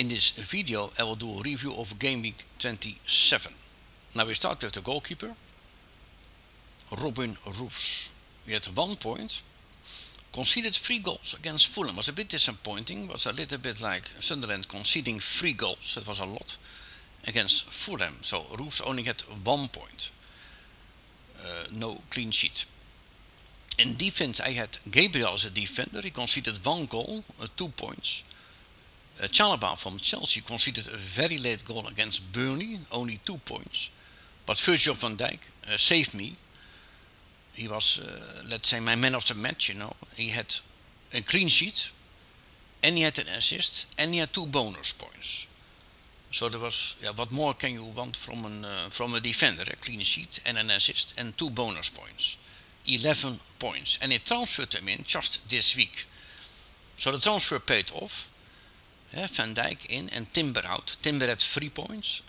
In this video I will do a review of game week 27. Now we start with the goalkeeper, Robin Roofs. He had 1 point, conceded 3 goals against Fulham. Was a bit disappointing, was a little bit like Sunderland conceding 3 goals, that was a lot, against Fulham. So Roofs only had 1 point, no clean sheet. In defense I had Gabriel as a defender, he conceded 1 goal, 2 points. Chalobah from Chelsea conceded a very late goal against Burnley, only 2 points. But Virgil van Dijk saved me. He was, let's say, my man of the match, you know. He had a clean sheet, and he had an assist, and he had 2 bonus points. So there was, what more can you want from a defender? A clean sheet and an assist and 2 bonus points. 11 points. And it transferred him in just this week. So the transfer paid off. Van Dijk in and Timber out. Timber had 3 points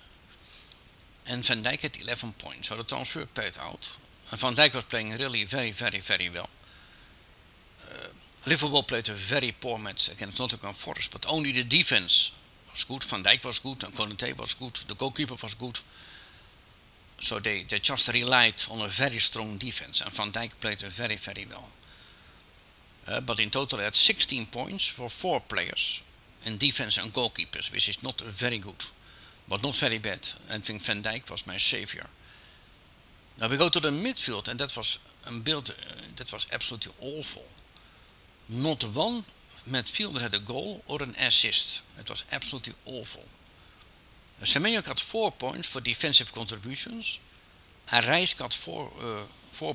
and Van Dijk had 11 points. So the transfer paid out. And Van Dijk was playing really very well. Liverpool played a very poor match against Nottingham Forest, but only the defense was good. Van Dijk was good and Konate was good. The goalkeeper was good. So they just relied on a very strong defense, and Van Dijk played very well. But in total they had 16 points for 4 players in defense and goalkeepers, which is not very good, but not very bad. I think Van Dijk was my savior. Now we go to the midfield, and that was a build that was absolutely awful. Not one midfielder had a goal or an assist. It was absolutely awful. Semenyo got 4 points for defensive contributions. Reis got 4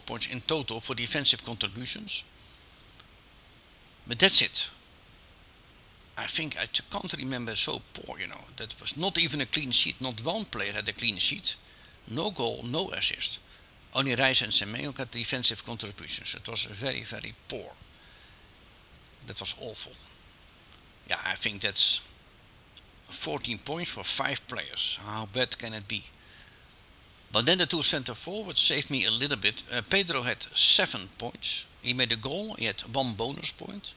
points in total for defensive contributions. But that's it. I think I can't remember so poor, you know. That was not even a clean sheet. Not one player had a clean sheet. No goal, no assist. Only Reis and Semenyo got defensive contributions. It was very poor. That was awful. Yeah, I think that's 14 points for 5 players. How bad can it be? But then the 2 centre forwards saved me a little bit. Pedro had 7 points. He made a goal. He had 1 bonus point.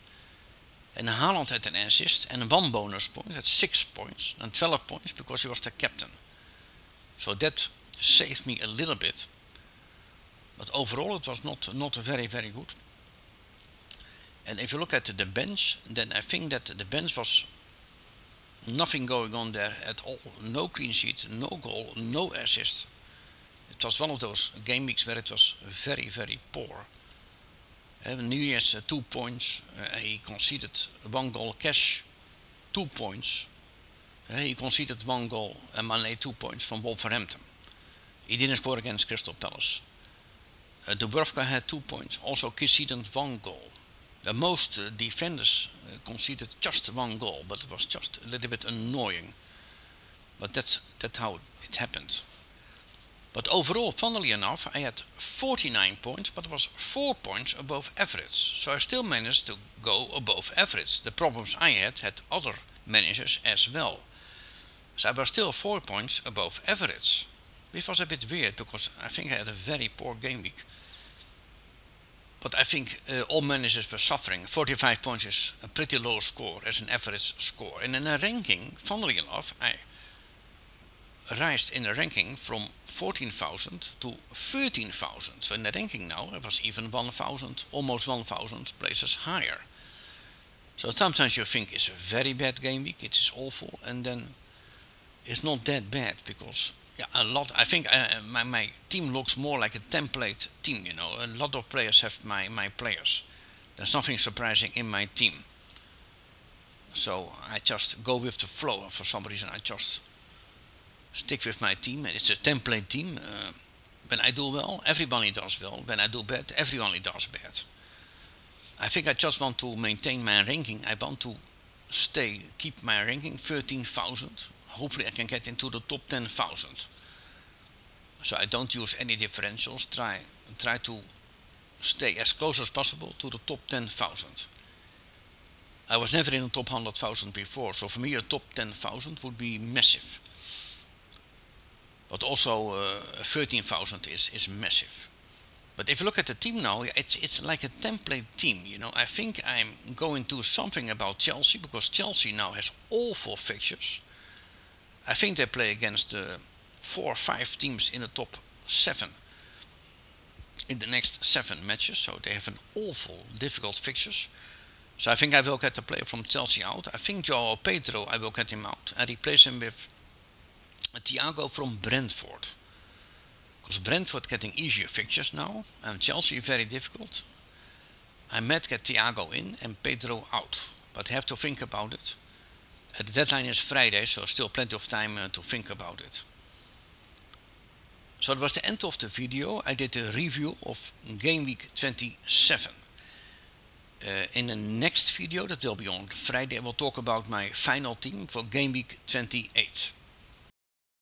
And Haaland had an assist and 1 bonus point, had 6 points and 12 points because he was the captain. So that saved me a little bit. But overall it was not very good. And if you look at the bench, then I think that the bench was nothing going on there at all. No clean sheet, no goal, no assist. It was one of those game weeks where it was very poor. Nunez 2 points, he conceded 1 goal. Cash 2 points, he conceded 1 goal, and Mane 2 points from Wolverhampton. He didn't score against Crystal Palace. Dubravka had 2 points, also conceded 1 goal. Most defenders conceded just 1 goal, but it was just a little bit annoying. But that's how it happened. But overall, funnily enough, I had 49 points, but it was 4 points above average. So I still managed to go above average. The problems I had other managers as well. So I was still 4 points above average. Which was a bit weird, because I think I had a very poor game week. But I think all managers were suffering. 45 points is a pretty low score as an average score. And in a ranking, funnily enough, I rised in the ranking from 14,000 to 13,000. So in the ranking now I was even 1,000, almost 1,000 places higher. So sometimes you think it's a very bad game week, it is awful, and then it's not that bad, because I think my team looks more like a template team, you know. A lot of players have my players. There's nothing surprising in my team. So I just go with the flow, and for some reason I just stick with my team, and it's a template team. When I do well, everybody does well. When I do bad, everybody does bad. I think I just want to maintain my ranking. I want to keep my ranking 13,000. Hopefully I can get into the top 10,000. So I don't use any differentials. Try to stay as close as possible to the top 10,000. I was never in the top 100,000 before, so for me a top 10,000 would be massive. But also 13,000 is massive. But if you look at the team now, it's like a template team. You know, I think I'm going to something about Chelsea, because Chelsea now has awful fixtures. I think they play against 4 or 5 teams in the top 7 in the next 7 matches, so they have an awful difficult fixtures. So I think I will get the player from Chelsea out. I think Joao Pedro, I will get him out and replace him with Thiago from Brentford. Because Brentford getting easier fixtures now, and Chelsea very difficult. I might get Thiago in and Pedro out, but I have to think about it. The deadline is Friday, so still plenty of time to think about it. So that was the end of the video. I did a review of Game Week 27. In the next video, that will be on Friday, I will talk about my final team for Game Week 28.